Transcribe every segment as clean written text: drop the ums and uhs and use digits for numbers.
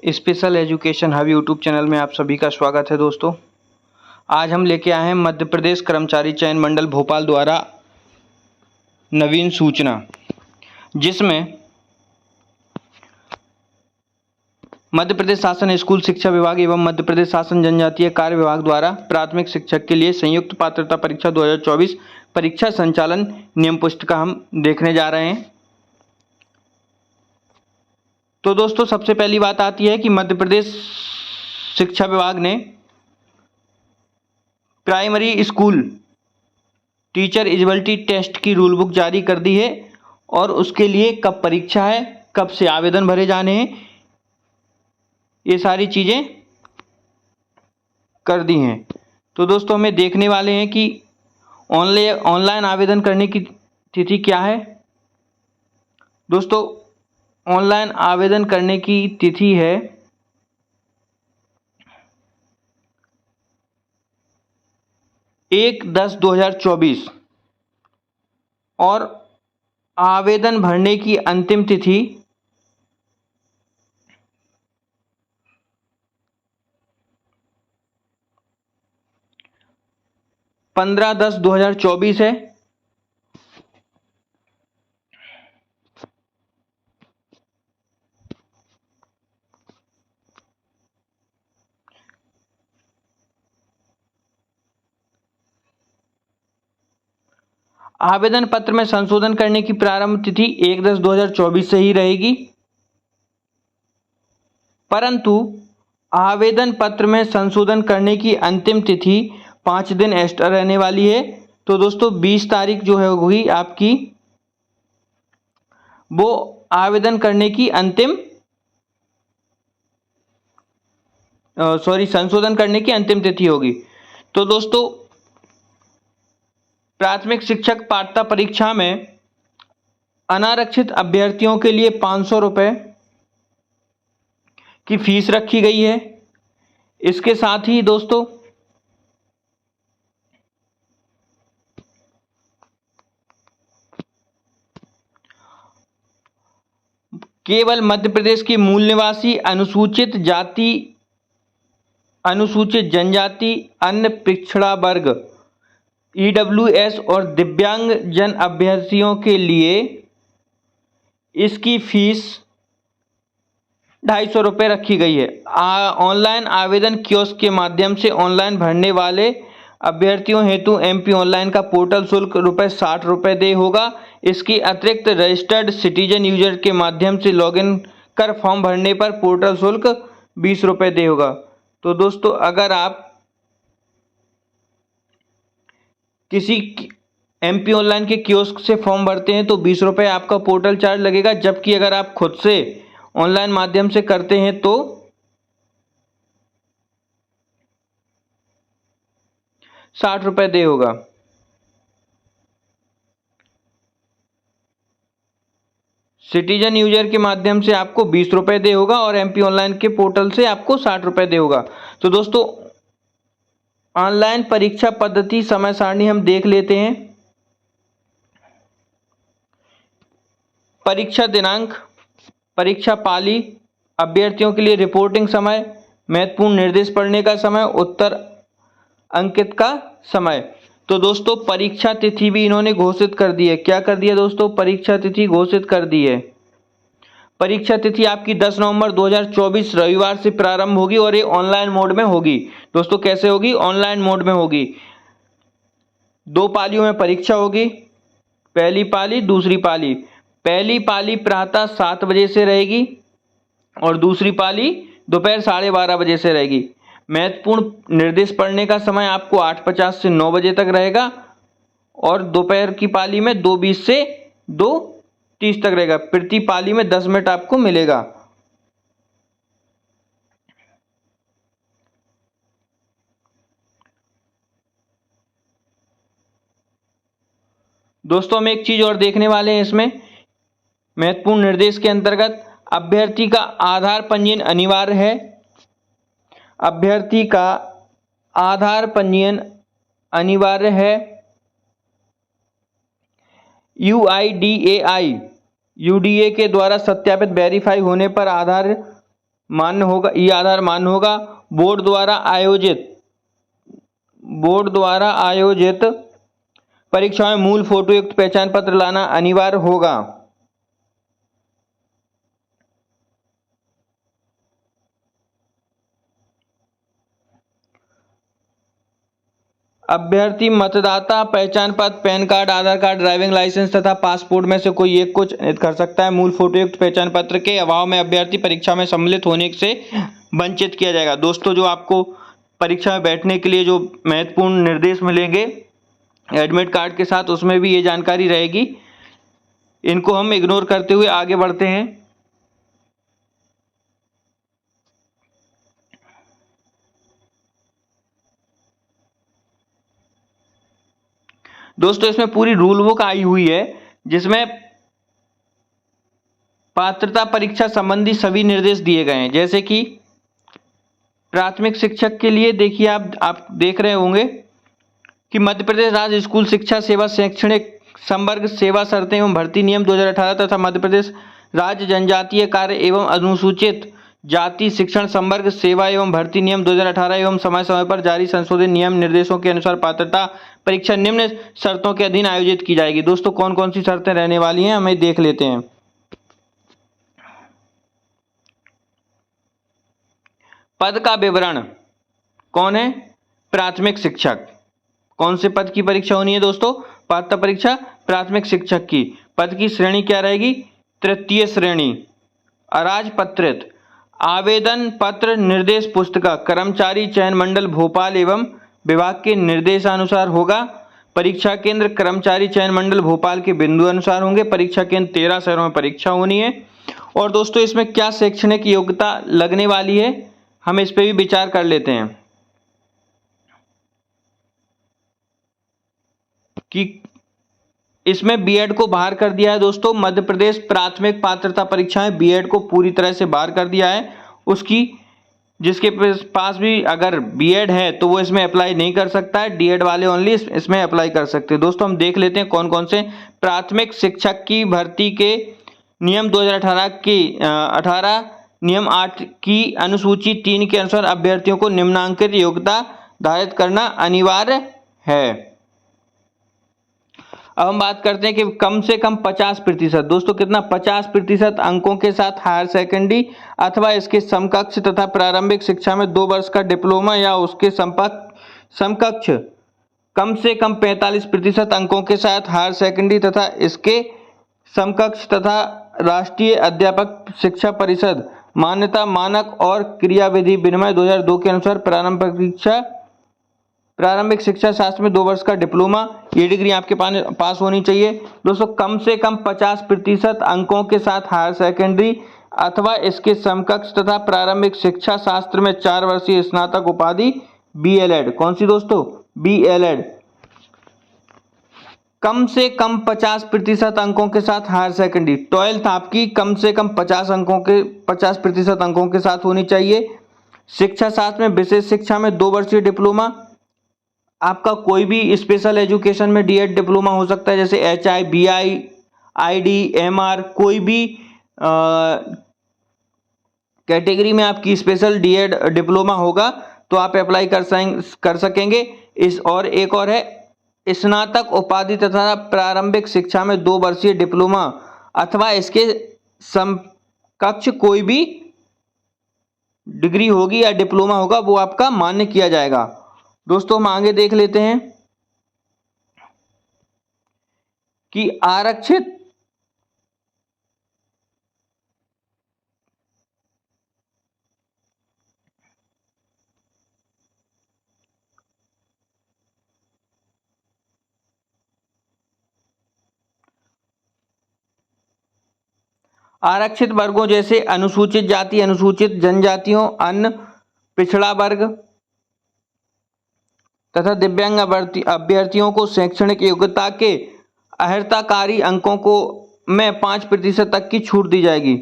Special education hub YouTube channel में आप सभी का स्वागत है दोस्तों। आज हम लेके आए हैं मध्य प्रदेश कर्मचारी चयन मंडल भोपाल द्वारा नवीन सूचना, जिसमें मध्य प्रदेश शासन स्कूल शिक्षा विभाग एवं मध्य प्रदेश शासन जनजातीय कार्य विभाग द्वारा प्राथमिक शिक्षक के लिए संयुक्त पात्रता परीक्षा 2024 परीक्षा संचालन नियम पुस्तिका हम देखने जा रहे हैं। तो दोस्तों, सबसे पहली बात आती है कि मध्य प्रदेश शिक्षा विभाग ने primary school teacher eligibility test की रूल बुक जारी कर दी है और उसके लिए कब परीक्षा है, कब से आवेदन भरे जाने हैं, ये सारी चीज़ें कर दी हैं। तो दोस्तों, हमें देखने वाले हैं कि ऑनलाइन आवेदन करने की तिथि क्या है। दोस्तों, ऑनलाइन आवेदन करने की तिथि है 1/10/2024 और आवेदन भरने की अंतिम तिथि 15/10/2024 है। आवेदन पत्र में संशोधन करने की प्रारंभ तिथि 1/10/2024 से ही रहेगी, परंतु आवेदन पत्र में संशोधन करने की अंतिम तिथि 5 दिन एक्स्ट्रा रहने वाली है। तो दोस्तों, 20 तारीख जो है होगी आपकी, वो आवेदन करने की संशोधन करने की अंतिम तिथि होगी। तो दोस्तों, प्राथमिक शिक्षक पात्रता परीक्षा में अनारक्षित अभ्यर्थियों के लिए 500 रुपये की फीस रखी गई है। इसके साथ ही दोस्तों, केवल मध्य प्रदेश के मूल निवासी अनुसूचित जाति, अनुसूचित जनजाति, अन्य पिछड़ा वर्ग, ईडब्ल्यूएस और दिव्यांग जन अभ्यर्थियों के लिए इसकी फीस 250 रुपये रखी गई है। ऑनलाइन आवेदन कियोस्क के माध्यम से ऑनलाइन भरने वाले अभ्यर्थियों हेतु एमपी ऑनलाइन का पोर्टल शुल्क ₹60 दे होगा। इसके अतिरिक्त रजिस्टर्ड सिटीजन यूजर के माध्यम से लॉगिन कर फॉर्म भरने पर पोर्टल शुल्क ₹20 दे होगा। तो दोस्तों, अगर आप किसी एमपी ऑनलाइन के कियोस्क से फॉर्म भरते हैं तो ₹20 आपका पोर्टल चार्ज लगेगा, जबकि अगर आप खुद से ऑनलाइन माध्यम से करते हैं तो ₹60 दे होगा। सिटीजन यूजर के माध्यम से आपको ₹20 दे होगा और एमपी ऑनलाइन के पोर्टल से आपको ₹60 दे होगा। तो दोस्तों, ऑनलाइन परीक्षा पद्धति समय सारणी हम देख लेते हैं। परीक्षा दिनांक, परीक्षा पाली, अभ्यर्थियों के लिए रिपोर्टिंग समय, महत्वपूर्ण निर्देश पढ़ने का समय, उत्तर अंकित का समय। तो दोस्तों, परीक्षा तिथि भी इन्होंने घोषित कर दी है। क्या कर दिया दोस्तों? परीक्षा तिथि घोषित कर दी है। परीक्षा तिथि आपकी 10 नवंबर 2024 रविवार से प्रारंभ होगी और ये ऑनलाइन मोड में होगी। दोस्तों, कैसे होगी? ऑनलाइन मोड में होगी। 2 पालियों में परीक्षा होगी, पहली पाली, दूसरी पाली। पहली पाली प्रातः 7 बजे से रहेगी और दूसरी पाली दोपहर 12:30 बजे से रहेगी। महत्वपूर्ण निर्देश पढ़ने का समय आपको 8:50 से 9 बजे तक रहेगा और दोपहर की पाली में 2:20 से 2:30 तक रहेगा। प्रति पाली में 10 मिनट आपको मिलेगा। दोस्तों, हम एक चीज और देखने वाले हैं इसमें। महत्वपूर्ण निर्देश के अंतर्गत अभ्यर्थी का आधार पंजीयन अनिवार्य है। अभ्यर्थी का आधार पंजीयन अनिवार्य है। UIDAI UDA के द्वारा सत्यापित वेरीफाई होने पर आधार मान्य होगा, ई आधार मान्य होगा। बोर्ड द्वारा आयोजित परीक्षा में मूल फोटो युक्त पहचान पत्र लाना अनिवार्य होगा। अभ्यर्थी मतदाता पहचान पत्र, पैन कार्ड, आधार कार्ड, ड्राइविंग लाइसेंस तथा पासपोर्ट में से कोई एक को चयनित कर सकता है। मूल फोटो युक्त पहचान पत्र के अभाव में अभ्यर्थी परीक्षा में सम्मिलित होने से वंचित किया जाएगा। दोस्तों, जो आपको परीक्षा में बैठने के लिए जो महत्वपूर्ण निर्देश मिलेंगे एडमिट कार्ड के साथ, उसमें भी ये जानकारी रहेगी। इनको हम इग्नोर करते हुए आगे बढ़ते हैं। दोस्तों, इसमें पूरी रूल बुक आई हुई है जिसमें पात्रता परीक्षा संबंधी सभी निर्देश दिए गए हैं। जैसे कि प्राथमिक शिक्षक के लिए देखिए, आप देख रहे होंगे कि मध्य प्रदेश राज्य स्कूल शिक्षा सेवा शैक्षणिक संवर्ग सेवा शर्तें एवं भर्ती नियम 2018 तथा मध्य प्रदेश राज्य जनजातीय कार्य एवं अनुसूचित जाति शिक्षण संवर्ग सेवा एवं भर्ती नियम 2018 एवं समय समय पर जारी संशोधित नियम निर्देशों के अनुसार पात्रता परीक्षा निम्न शर्तों के अधीन आयोजित की जाएगी। दोस्तों, कौन कौन सी शर्तें रहने वाली हैं हमें देख लेते हैं। पद का विवरण, कौन है? प्राथमिक शिक्षक। कौन से पद की परीक्षा होनी है दोस्तों? पात्रता परीक्षा प्राथमिक शिक्षक की। पद की श्रेणी क्या रहेगी? तृतीय श्रेणी। अराजपत्रित आवेदन पत्र निर्देश पुस्तिका कर्मचारी चयन मंडल भोपाल एवं विभाग के निर्देशानुसार होगा। परीक्षा केंद्र कर्मचारी चयन मंडल भोपाल के बिंदु अनुसार होंगे। परीक्षा केंद्र 13 शहरों में परीक्षा होनी है। और दोस्तों, इसमें क्या शैक्षणिक योग्यता लगने वाली है, हम इस पर भी विचार कर लेते हैं कि इसमें बीएड को बाहर कर दिया है। दोस्तों, मध्य प्रदेश प्राथमिक पात्रता परीक्षाएं बीएड को पूरी तरह से बाहर कर दिया है। उसकी जिसके पास भी अगर बीएड है तो वो इसमें अप्लाई नहीं कर सकता है। डीएड वाले ओनली इसमें अप्लाई कर सकते हैं। दोस्तों, हम देख लेते हैं कौन कौन से प्राथमिक शिक्षक की भर्ती के नियम 2018 की 18 नियम 8 की अनुसूची 3 के अनुसार अभ्यर्थियों को निम्नांकित योग्यता धारित करना अनिवार्य है। अब हम बात करते हैं कि कम से कम 50%, दोस्तों कितना? 50% अंकों के साथ हायर सेकेंडरी अथवा इसके समकक्ष तथा प्रारंभिक शिक्षा में 2 वर्ष का डिप्लोमा या उसके समकक्ष कम से कम 45% अंकों के साथ हायर सेकेंडरी तथा इसके समकक्ष तथा राष्ट्रीय अध्यापक शिक्षा परिषद मान्यता मानक और क्रियाविधि विनिमय 2002 के अनुसार प्रारंभिक शिक्षा शास्त्र में 2 वर्ष का डिप्लोमा, ये डिग्री आपके पास होनी चाहिए। दोस्तों, कम से कम 50% अंकों के साथ हायर सेकेंडरी अथवा इसके समकक्ष तथा प्रारंभिक शिक्षा शास्त्र में 4 वर्षीय स्नातक उपाधि बीएलएड। कौन सी दोस्तों? बीएलएड। कम से कम 50% अंकों के साथ हायर सेकेंडरी। 12th आपकी कम से कम 50% अंकों के साथ होनी चाहिए। शिक्षा शास्त्र में विशेष शिक्षा में 2 वर्षीय डिप्लोमा। आपका कोई भी स्पेशल एजुकेशन में डीएड डिप्लोमा हो सकता है, जैसे एचआई, बीआई, आईडी, एमआर, कोई भी कैटेगरी में आपकी स्पेशल डीएड डिप्लोमा होगा तो आप अप्लाई कर सकेंगे। और एक और है स्नातक उपाधि तथा प्रारंभिक शिक्षा में 2 वर्षीय डिप्लोमा अथवा इसके समकक्ष कोई भी डिग्री होगी या डिप्लोमा होगा, वो आपका मान्य किया जाएगा। दोस्तों, हम आगे देख लेते हैं कि आरक्षित वर्गों जैसे अनुसूचित जाति, अनुसूचित जनजातियों, अन्य पिछड़ा वर्ग तथा दिव्यांग अभ्यर्थियों को शैक्षणिक योग्यता के अर्हताकारी अंकों को में 5% तक की छूट दी जाएगी।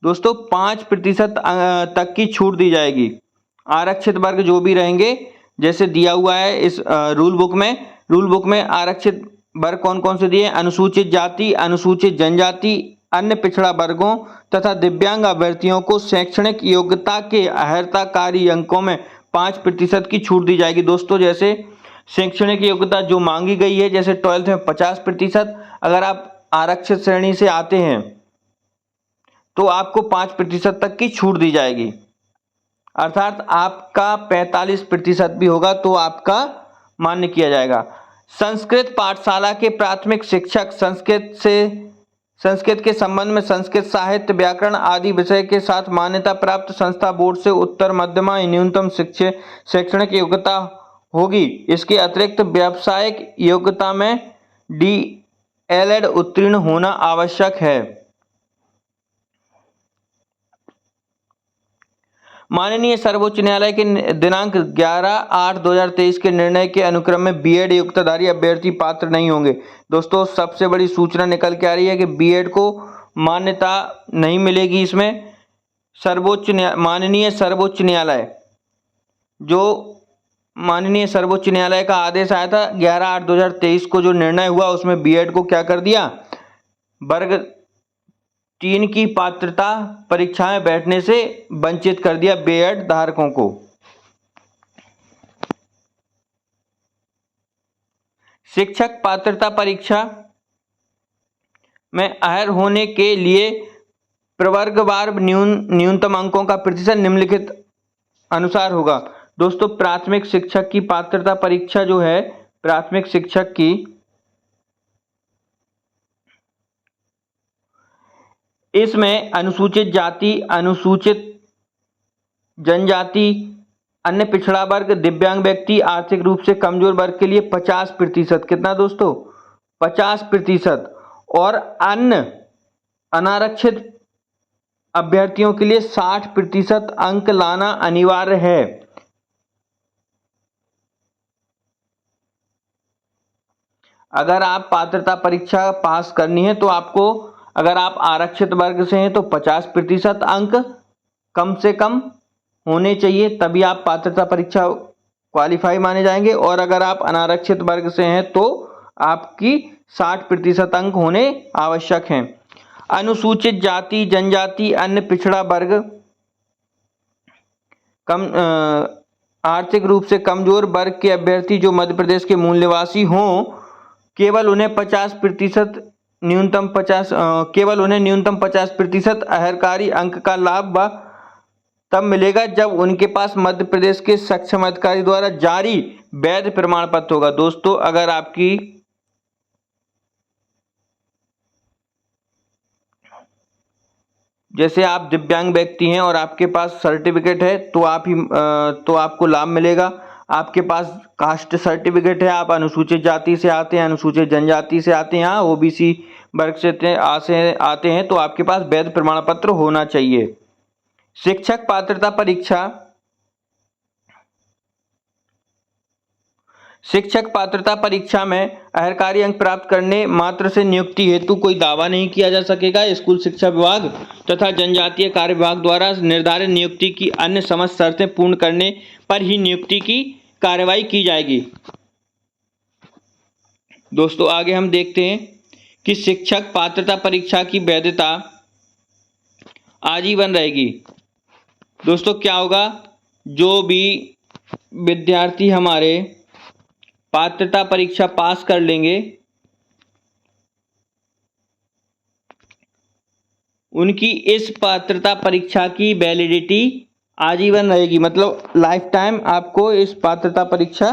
दोस्तों, 5% तक की छूट दी जाएगी। आरक्षित वर्ग जो भी रहेंगे, जैसे दिया हुआ है इस रूल बुक में आरक्षित वर्ग कौन कौन से दिए? अनुसूचित जाति, अनुसूचित जनजाति, अन्य पिछड़ा वर्गों तथा दिव्यांग अभ्यर्थियों को शैक्षणिक योग्यता के अर्हताकारी अंकों में 5% की छूट दी जाएगी। दोस्तों जैसे शैक्षणिक योग्यता जो मांगी गई है, जैसे 12th में 50%, अगर आप आरक्षित श्रेणी से आते हैं तो आपको 5% तक की छूट दी जाएगी, अर्थात आपका 45% भी होगा तो आपका मान्य किया जाएगा। संस्कृत पाठशाला के प्राथमिक शिक्षक संस्कृत के संबंध में संस्कृत साहित्य, व्याकरण आदि विषय के साथ मान्यता प्राप्त संस्था बोर्ड से उत्तर मध्यमा न्यूनतम शैक्षणिक योग्यता होगी। इसके अतिरिक्त व्यावसायिक योग्यता में DELED उत्तीर्ण होना आवश्यक है। माननीय सर्वोच्च न्यायालय के दिनांक 11/8/2023 के निर्णय के अनुक्रम में BEd योग्यताधारी अभ्यर्थी पात्र नहीं होंगे। दोस्तों सबसे बड़ी सूचना निकल के आ रही है कि BEd को मान्यता नहीं मिलेगी। इसमें माननीय सर्वोच्च न्यायालय का आदेश आया था 11/8/2023 को, जो निर्णय हुआ उसमें BEd को क्या कर दिया, वर्ग 3 की पात्रता परीक्षा में बैठने से वंचित कर दिया BEd धारकों को। शिक्षक पात्रता परीक्षा में अर्ह होने के लिए प्रवर्गवार न्यूनतम अंकों का प्रतिशत निम्नलिखित अनुसार होगा। दोस्तों प्राथमिक शिक्षक की पात्रता परीक्षा जो है, प्राथमिक शिक्षक की, इसमें अनुसूचित जाति, अनुसूचित जनजाति, अन्य पिछड़ा वर्ग, दिव्यांग व्यक्ति, आर्थिक रूप से कमजोर वर्ग के लिए 50%, कितना दोस्तों 50%, और अन्य अनारक्षित अभ्यर्थियों के लिए 60% अंक लाना अनिवार्य है। अगर आप पात्रता परीक्षा पास करनी है तो आपको, अगर आप आरक्षित वर्ग से हैं तो 50% अंक कम से कम होने चाहिए, तभी आप पात्रता परीक्षा क्वालिफाई माने जाएंगे। और अगर आप अनारक्षित वर्ग से हैं तो आपकी 60% अंक होने आवश्यक हैं। अनुसूचित जाति, जनजाति, अन्य पिछड़ा वर्ग, आर्थिक रूप से कमजोर वर्ग के अभ्यर्थी जो मध्य प्रदेश के मूल निवासी हों, केवल उन्हें न्यूनतम 50% अर्हकारी अंक का लाभ तब मिलेगा जब उनके पास मध्य प्रदेश के सक्षम अधिकारी द्वारा जारी वैध प्रमाण पत्र होगा। दोस्तों अगर आपकी जैसे आप दिव्यांग व्यक्ति हैं और आपके पास सर्टिफिकेट है तो आपको लाभ मिलेगा। आपके पास कास्ट सर्टिफिकेट है, आप अनुसूचित जाति से आते हैं, अनुसूचित जनजाति से आते हैं, OBC वर्ग से आते हैं तो आपके पास वैध प्रमाण पत्र होना चाहिए। शिक्षक पात्रता परीक्षा में अर्हकारी अंक प्राप्त करने मात्र से नियुक्ति हेतु कोई दावा नहीं किया जा सकेगा। स्कूल शिक्षा विभाग तथा जनजातीय कार्य विभाग द्वारा निर्धारित नियुक्ति की अन्य समस्त शर्तें पूर्ण करने पर ही नियुक्ति की कार्रवाई की जाएगी। दोस्तों आगे हम देखते हैं कि शिक्षक पात्रता परीक्षा की वैधता आजीवन रहेगी। दोस्तों क्या होगा, जो भी विद्यार्थी हमारे पात्रता परीक्षा पास कर लेंगे उनकी इस पात्रता परीक्षा की वैलिडिटी आजीवन रहेगी, मतलब लाइफ टाइम आपको इस पात्रता परीक्षा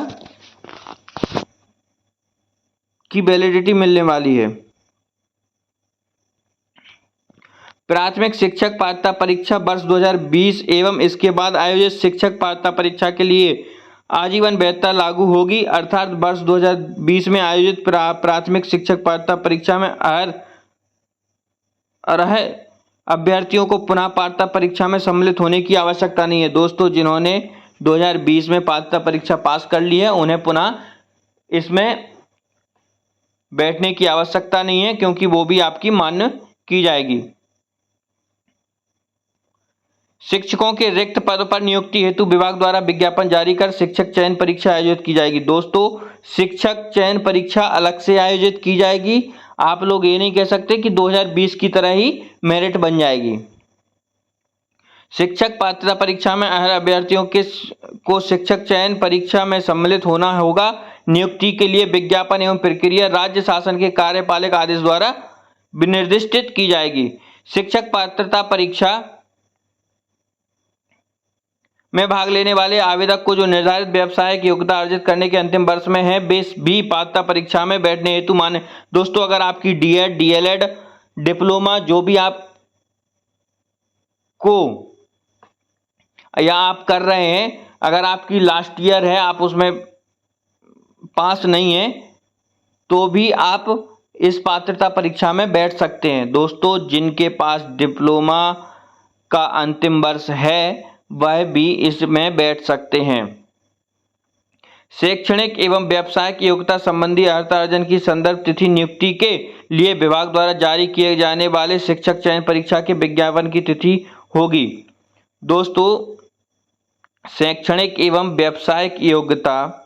की वैलिडिटी मिलने वाली है। प्राथमिक शिक्षक पात्रता परीक्षा वर्ष 2020 एवं इसके बाद आयोजित शिक्षक पात्रता परीक्षा के लिए आजीवन वैधता लागू होगी, अर्थात वर्ष 2020 में आयोजित प्राथमिक शिक्षक पात्रता परीक्षा में अर्ह अभ्यर्थियों को पुनः पात्रता परीक्षा में सम्मिलित होने की आवश्यकता नहीं है। दोस्तों जिन्होंने 2020 में पात्रता परीक्षा पास कर ली है उन्हें पुनः इसमें बैठने की आवश्यकता नहीं है, क्योंकि वो भी आपकी मान्य की जाएगी। शिक्षकों के रिक्त पद पर नियुक्ति हेतु विभाग द्वारा विज्ञापन जारी कर शिक्षक चयन परीक्षा आयोजित की जाएगी। दोस्तों शिक्षक चयन परीक्षा अलग से आयोजित की जाएगी। आप लोग ये नहीं कह सकते कि 2020 की तरह ही मेरिट बन जाएगी। शिक्षक पात्रता परीक्षा में अर्ह अभ्यर्थियों को शिक्षक चयन परीक्षा में सम्मिलित होना होगा। नियुक्ति के लिए विज्ञापन एवं प्रक्रिया राज्य शासन के कार्यपालक आदेश द्वारा निर्दिष्ट की जाएगी। शिक्षक पात्रता परीक्षा में भाग लेने वाले आवेदक को जो निर्धारित व्यावसायिक योग्यता अर्जित करने के अंतिम वर्ष में है वे भी पात्रता परीक्षा में बैठने हेतु मान्य। दोस्तों, अगर आपकी डीएड, डीएलएड, डिप्लोमा जो भी आप को या आप कर रहे हैं, अगर आपकी लास्ट ईयर है, आप उसमें पास नहीं है, तो भी आप इस पात्रता परीक्षा में बैठ सकते हैं। दोस्तों, जिनके पास डिप्लोमा का अंतिम वर्ष है वह भी इसमें बैठ सकते हैं। शैक्षणिक एवं व्यावसायिक योग्यता संबंधी अर्हता अर्जन की संदर्भ तिथि नियुक्ति के लिए विभाग द्वारा जारी किए जाने वाले शिक्षक चयन परीक्षा के विज्ञापन की तिथि होगी। दोस्तों, शैक्षणिक एवं व्यावसायिक योग्यता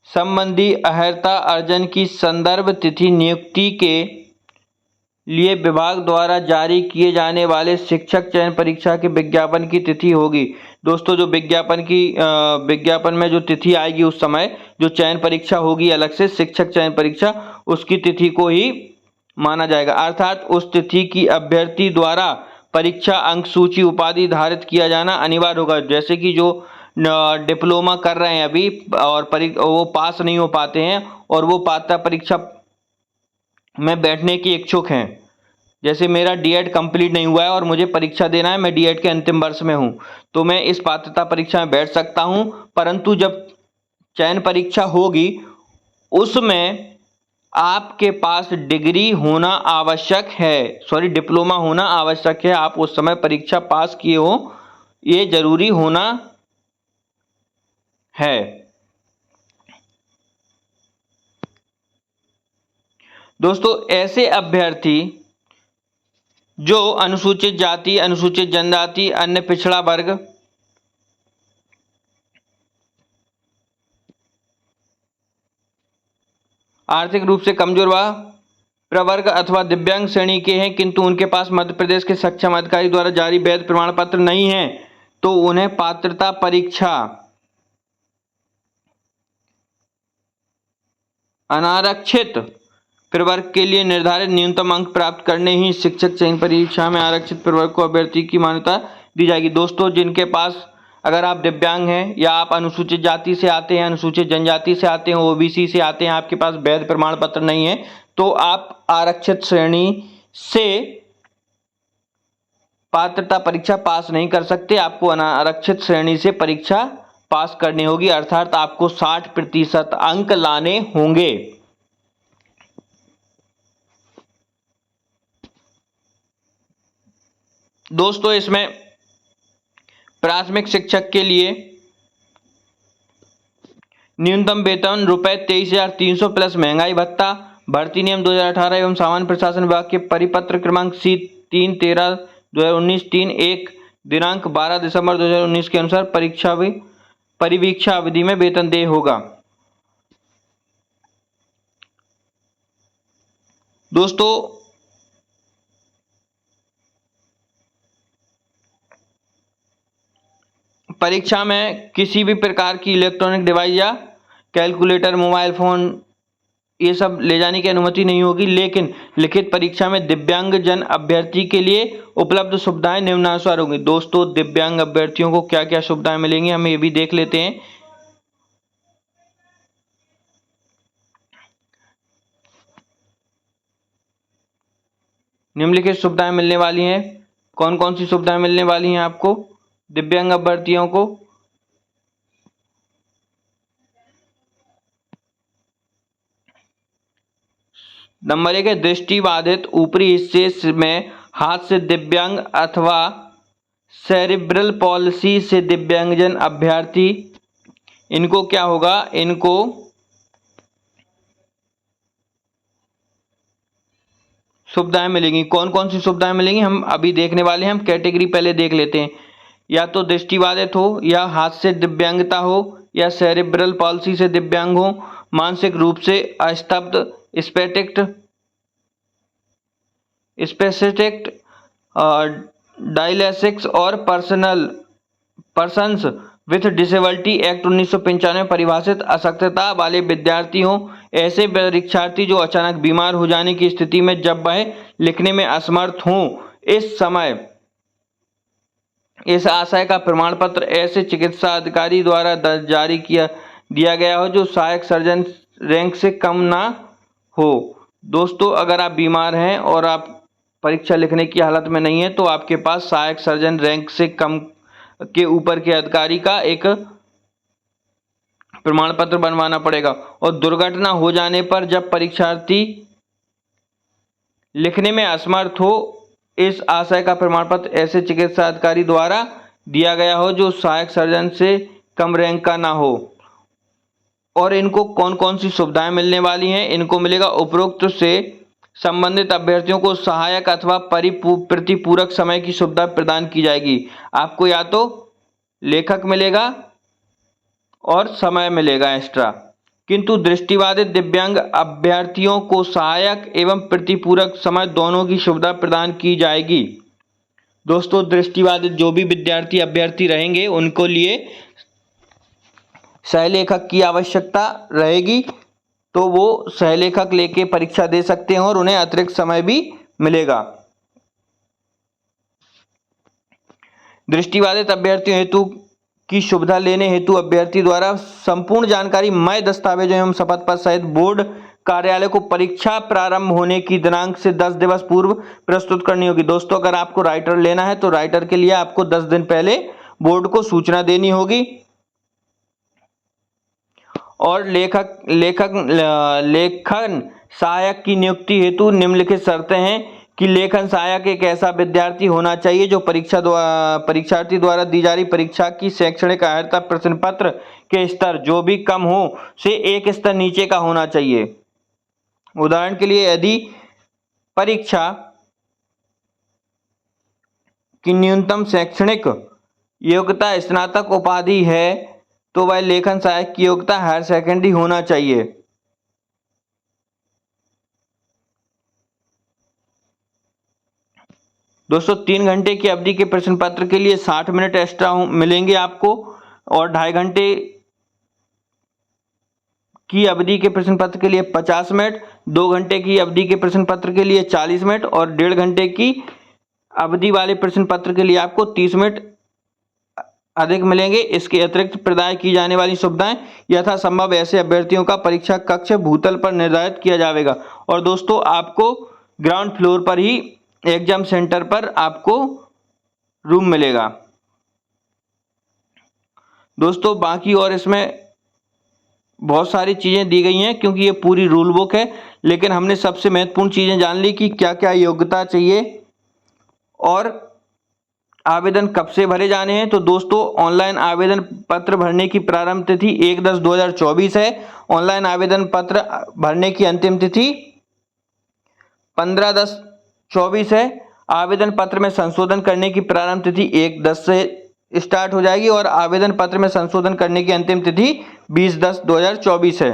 संबंधी अर्हता अर्जन की संदर्भ तिथि नियुक्ति के लिए विभाग द्वारा जारी किए जाने वाले शिक्षक चयन परीक्षा के विज्ञापन की तिथि होगी। दोस्तों, जो विज्ञापन में जो तिथि आएगी उस समय जो चयन परीक्षा होगी अलग से शिक्षक चयन परीक्षा, उसकी तिथि को ही माना जाएगा। अर्थात उस तिथि की अभ्यर्थी द्वारा परीक्षा अंक सूची उपाधि धारित किया जाना अनिवार्य होगा। जैसे कि जो डिप्लोमा कर रहे हैं अभी और वो पास नहीं हो पाते हैं और वो पात्रता परीक्षा में बैठने की इच्छुक हैं। जैसे मेरा डीएड कंप्लीट नहीं हुआ है और मुझे परीक्षा देना है, मैं डीएड के अंतिम वर्ष में हूं, तो मैं इस पात्रता परीक्षा में बैठ सकता हूं। परंतु जब चयन परीक्षा होगी उसमें आपके पास डिग्री होना आवश्यक है, डिप्लोमा होना आवश्यक है। आप उस समय परीक्षा पास किए हो, ये जरूरी होना है। दोस्तों, ऐसे अभ्यर्थी जो अनुसूचित जाति, अनुसूचित जनजाति, अन्य पिछड़ा वर्ग, आर्थिक रूप से कमजोर व प्रवर्ग अथवा दिव्यांग श्रेणी के हैं किंतु उनके पास मध्य प्रदेश के सक्षम अधिकारी द्वारा जारी वैध प्रमाण पत्र नहीं है, तो उन्हें पात्रता परीक्षा अनारक्षित प्रवर्ग के लिए निर्धारित न्यूनतम अंक प्राप्त करने ही शिक्षक चयन परीक्षा में आरक्षित प्रवर्ग को अभ्यर्थी की मान्यता दी जाएगी। दोस्तों, जिनके पास, अगर आप दिव्यांग हैं या आप अनुसूचित जाति से आते हैं, अनुसूचित जनजाति से आते हैं, ओबीसी से आते हैं, आपके पास वैध प्रमाण पत्र नहीं है, तो आप आरक्षित श्रेणी से पात्रता परीक्षा पास नहीं कर सकते। आपको अनारक्षित श्रेणी से परीक्षा पास करनी होगी, अर्थात आपको 60% अंक लाने होंगे। दोस्तों, इसमें प्राथमिक शिक्षक के लिए न्यूनतम वेतन ₹23,300 प्लस महंगाई भत्ता, भर्ती नियम 2018 एवं सामान्य प्रशासन विभाग के परिपत्र क्रमांक C3/13/2019 3/1 दिनांक 12 दिसंबर 2019 के अनुसार परिवीक्षा अवधि में वेतन देय होगा। दोस्तों, परीक्षा में किसी भी प्रकार की इलेक्ट्रॉनिक डिवाइस या कैलकुलेटर, मोबाइल फोन, ये सब ले जाने की अनुमति नहीं होगी। लेकिन लिखित परीक्षा में दिव्यांग जन अभ्यर्थी के लिए उपलब्ध सुविधाएं निम्नानुसार होंगी। दोस्तों, दिव्यांग अभ्यर्थियों को क्या क्या सुविधाएं मिलेंगी, हम ये भी देख लेते हैं। निम्नलिखित सुविधाएं मिलने वाली हैं। कौन कौन सी सुविधाएं मिलने वाली हैं आपको दिव्यांग अभ्यर्थियों को? नंबर 1 है दृष्टिबाधित, ऊपरी हिस्से में हाथ से दिव्यांग अथवा सेरिब्रल पॉलिसी से दिव्यांगजन अभ्यर्थी, इनको क्या होगा, इनको सुविधाएं मिलेंगी। कौन कौन सी सुविधाएं मिलेंगी हम अभी देखने वाले हैं। हम कैटेगरी पहले देख लेते हैं। या तो दृष्टिबाधित हो, या हाथ से दिव्यांगता हो, या सेरिब्रल पॉलिसी से दिव्यांग हो, मानसिक रूप से अस्तब्ध, स्पेसिस्ट, डायलिसिक्स और पर्सन्स विथ डिसेबिलिटी एक्ट 1995 में परिभाषित अशक्तता वाले विद्यार्थी हों। ऐसे परीक्षार्थी जो अचानक बीमार हो जाने की स्थिति में जब वह लिखने में असमर्थ हों, इस समय इस आशय का प्रमाण पत्र ऐसे चिकित्सा अधिकारी द्वारा जारी दिया गया हो जो सहायक सर्जन रैंक से कम ना हो। दोस्तों, अगर आप बीमार हैं और आप परीक्षा लिखने की हालत में नहीं है तो आपके पास सहायक सर्जन रैंक से कम के ऊपर के अधिकारी का एक प्रमाण पत्र बनवाना पड़ेगा। और दुर्घटना हो जाने पर जब परीक्षार्थी लिखने में असमर्थ हो, इस आशय का प्रमाण पत्र ऐसे चिकित्सा अधिकारी द्वारा दिया गया हो जो सहायक सर्जन से कम रैंक का ना हो। और इनको कौन कौन सी सुविधाएं मिलने वाली हैं? इनको मिलेगा उपरोक्त से संबंधित अभ्यर्थियों को सहायक अथवा प्रतिपूरक समय की सुविधा प्रदान की जाएगी। आपको या तो लेखक मिलेगा और समय मिलेगा एक्स्ट्रा, किंतु दृष्टिबाधित दिव्यांग अभ्यर्थियों को सहायक एवं प्रतिपूरक समय दोनों की सुविधा प्रदान की जाएगी। दोस्तों, दृष्टिबाधित जो भी विद्यार्थी अभ्यर्थी रहेंगे उनको लिए सहलेखक की आवश्यकता रहेगी, तो वो सहलेखक लेके परीक्षा दे सकते हैं और उन्हें अतिरिक्त समय भी मिलेगा। दृष्टिबाधित अभ्यर्थियों हेतु की सुविधा लेने हेतु अभ्यर्थी द्वारा संपूर्ण जानकारी मय दस्तावेजों एवं शपथ पत्र सहित बोर्ड कार्यालय को परीक्षा प्रारंभ होने की दिनांक से 10 दिवस पूर्व प्रस्तुत करनी होगी। दोस्तों, अगर आपको राइटर लेना है तो राइटर के लिए आपको 10 दिन पहले बोर्ड को सूचना देनी होगी। और लेखन सहायक की नियुक्ति हेतु निम्नलिखित शर्तें हैं कि लेखन सहायक एक ऐसा विद्यार्थी होना चाहिए जो परीक्षार्थी द्वारा दी जा रही परीक्षा की शैक्षणिक अर्हता प्रश्न पत्र के स्तर जो भी कम हो से एक स्तर नीचे का होना चाहिए। उदाहरण के लिए, यदि परीक्षा की न्यूनतम शैक्षणिक योग्यता स्नातक उपाधि है तो वह लेखन सहायक की योग्यता हायर सेकेंडरी होना चाहिए। दोस्तों, 3 घंटे की अवधि के प्रश्न पत्र के लिए 60 मिनट एक्स्ट्रा मिलेंगे आपको, और 2.5 घंटे की अवधि के प्रश्न पत्र के लिए 50 मिनट, 2 घंटे की अवधि के प्रश्न पत्र के लिए 40 मिनट और 1.5 घंटे की अवधि वाले प्रश्न पत्र के लिए आपको 30 मिनट अधिक मिलेंगे। इसके अतिरिक्त प्रदान की जाने वाली सुविधाएं यथासंभव ऐसे अभ्यर्थियों का परीक्षा कक्ष भूतल पर निर्धारित किया जाएगा। और दोस्तों, आपको ग्राउंड फ्लोर पर ही एग्जाम सेंटर पर आपको रूम मिलेगा। दोस्तों, बाकी और इसमें बहुत सारी चीज़ें दी गई हैं क्योंकि ये पूरी रूल बुक है, लेकिन हमने सबसे महत्वपूर्ण चीज़ें जान ली कि क्या क्या योग्यता चाहिए और आवेदन कब से भरे जाने हैं। तो दोस्तों, ऑनलाइन आवेदन पत्र भरने की प्रारंभ तिथि 1/10/2024 है। ऑनलाइन आवेदन पत्र भरने की अंतिम तिथि 15/10/24 है। आवेदन पत्र में संशोधन करने की प्रारंभ तिथि 1/10 से स्टार्ट हो जाएगी और आवेदन पत्र में संशोधन करने की अंतिम तिथि 20/10/2024 है।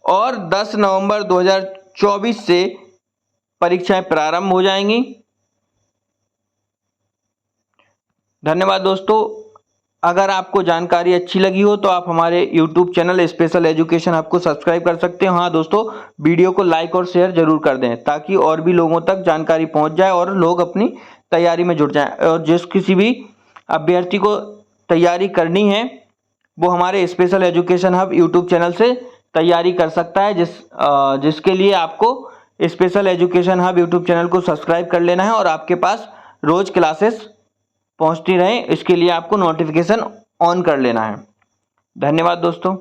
और 10 नवंबर 2024 से परीक्षाएं प्रारंभ हो जाएंगी। धन्यवाद दोस्तों। अगर आपको जानकारी अच्छी लगी हो तो आप हमारे YouTube channel special education hub को सब्सक्राइब कर सकते हो। हाँ दोस्तों, वीडियो को लाइक और शेयर जरूर कर दें ताकि और भी लोगों तक जानकारी पहुंच जाए और लोग अपनी तैयारी में जुट जाएं। और जिस किसी भी अभ्यर्थी को तैयारी करनी है वो हमारे special education hub YouTube channel से तैयारी कर सकता है, जिसके लिए आपको special education hub YouTube channel को सब्सक्राइब कर लेना है और आपके पास रोज क्लासेस पहुंचती रहें। इसके लिए आपको नोटिफिकेशन ऑन कर लेना है। धन्यवाद दोस्तों।